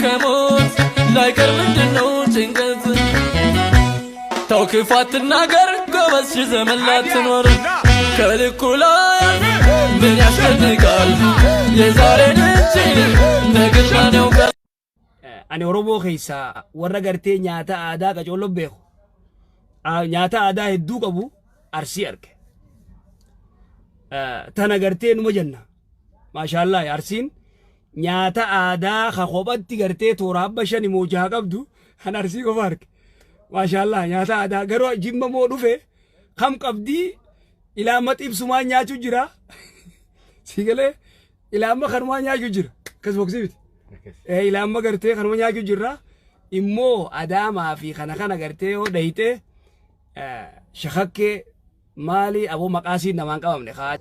ከሞት ላይቀር ምንድነው ጭንቀት ተውክፋት ናገር ጎበዝ ዘመን ላትኖር ከልኩ ላይ ምን ያስፈልጋል የዛሬን እንጂ ነገን ማን ያውቃል ani oromoo keessa warra gartee nyaata aadaa qacooloo beeku nyaata aadaa hedduu qabu arsii arge tana gartee numa jenna maashaallah arsiin nyaata aadaa ka kophatti gartee toora abba shani moojaa qabdu kan arsii qofa arge maashaallah nyaata aadaa garuu jimma moo dhufe kam qabdii ilaama xibsumaa nyaachuu jira sigalee ilaama kanumaa nyaachuu jira kas boksibiti ilaama gartee kanuma nyaachuu jirra immoo adaamaa fi kana gartee yoo dhayite shakakkee maali aboo maqaasii namaan qabamne kaa